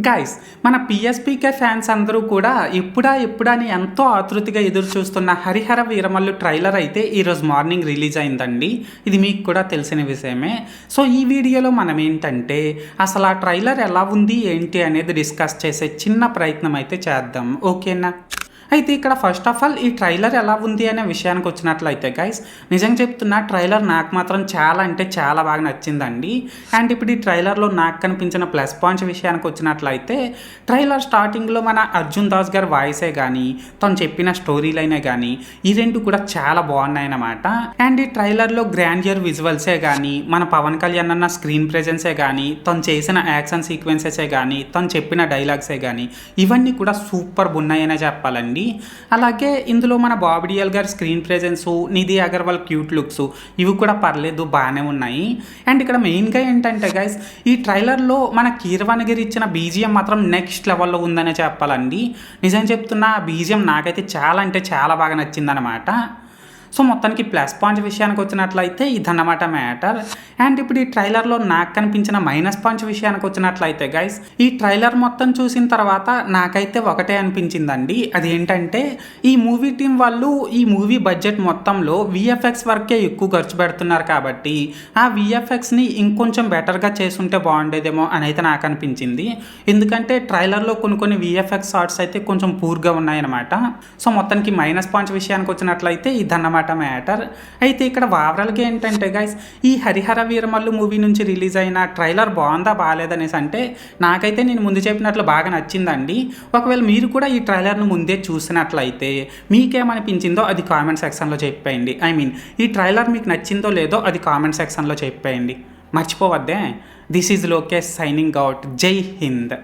Guys మన PSPK fans అందరూ కూడా ఎప్పుడా అని ఎంతో ఆతృతగా ఎదురు చూస్తున్న హరిహర వీరమల్లు ట్రైలర్ అయితే ఈరోజు మార్నింగ్ రిలీజ్ అయిందండి. ఇది మీకు కూడా తెలిసిన విషయమే. సో ఈ వీడియోలో మనం ఏంటంటే అసలు ఆ ట్రైలర్ ఎలా ఉంది ఏంటి అనేది డిస్కస్ చేసే చిన్న ప్రయత్నం అయితే చేద్దాం, ఓకేనా? అయితే ఇక్కడ ఫస్ట్ ఆఫ్ ఆల్ ఈ ట్రైలర్ ఎలా ఉంది అనే విషయానికి వచ్చినట్లయితే గైస్, నిజంగా చెప్తున్నా ట్రైలర్ నాకు మాత్రం చాలా అంటే చాలా బాగా నచ్చిందండి. అండ్ ఇప్పుడు ఈ ట్రైలర్లో నాకు కనిపించిన ప్లస్ పాయింట్స్ విషయానికి వచ్చినట్లయితే ట్రైలర్ స్టార్టింగ్లో మన అర్జున్ దాస్ గారి వాయిసే కానీ తను చెప్పిన స్టోరీ లైనే కానీ ఈ రెండు కూడా చాలా బాగున్నాయి అన్నమాట. అండ్ ఈ ట్రైలర్లో గ్రాండియర్ విజువల్సే కానీ మన పవన్ కళ్యాణ్ అన్న స్క్రీన్ ప్రెజెన్సే కానీ తను చేసిన యాక్షన్ సీక్వెన్సెసే కానీ తను చెప్పిన డైలాగ్సే కానీ ఇవన్నీ కూడా సూపర్ ఉన్నాయనే చెప్పాలండి. అలాగే ఇందులో మన బాబీ డియోల్ గారి screen presence, Nidhi Agarwal cute looks ఇవి కూడా పర్లేదు, బాగానే ఉన్నాయి. అండ్ ఇక్కడ మెయిన్గా ఏంటంటే గైస్, ఈ ట్రైలర్లో మన కీరవాణి గారు ఇచ్చిన బీజిఎం మాత్రం నెక్స్ట్ లెవెల్లో ఉందనే చెప్పాలండి. నిజం చెప్తున్నా బీజిఎం నాకైతే చాలా అంటే చాలా బాగా నచ్చిందనమాట. సో మొత్తానికి ప్లస్ పాయింట్స్ విషయానికి వచ్చినట్లయితే ఇదన్నమాట మ్యాటర్. అండ్ ఇప్పుడు ఈ ట్రైలర్లో నాకు కనిపించిన మైనస్ పాయింట్స్ విషయానికి వచ్చినట్లయితే గైస్, ఈ ట్రైలర్ మొత్తం చూసిన తర్వాత నాకైతే ఒకటే అనిపించిందండి. అది ఏంటంటే ఈ మూవీ టీం వాళ్ళు ఈ మూవీ బడ్జెట్ మొత్తంలో విఎఫ్ఎక్స్ వర్కే ఎక్కువ ఖర్చు పెడుతున్నారు కాబట్టి ఆ విఎఫ్ఎక్స్ని ఇంకొంచెం బెటర్గా చేసుంటే బాగుండేదేమో అని అయితే నాకు అనిపించింది. ఎందుకంటే ట్రైలర్లో కొన్ని విఎఫ్ఎక్స్ షార్ట్స్ అయితే కొంచెం పూర్గా ఉన్నాయన్నమాట. సో మొత్తానికి మైనస్ పాయింట్స్ విషయానికి వచ్చినట్లయితే ఇదన్నమాట మ్యాటర్. అయితే ఇక్కడ ఓవరాల్గా ఏంటంటే గైస్, ఈ హరిహర వీరమల్లు మూవీ నుంచి రిలీజ్ అయిన ట్రైలర్ బాగుందా బాగాలేదనేసి అంటే నాకైతే నేను ముందు చెప్పినట్లు బాగా నచ్చిందండి. ఒకవేళ మీరు కూడా ఈ ట్రైలర్ను ముందే చూసినట్లయితే మీకేమనిపించిందో అది కామెంట్ సెక్షన్లో చెప్పేయండి. ఈ ట్రైలర్ మీకు నచ్చిందో లేదో అది కామెంట్ సెక్షన్లో చెప్పేయండి. మర్చిపోవద్దే. This is Lokesh signing out. జై హింద్.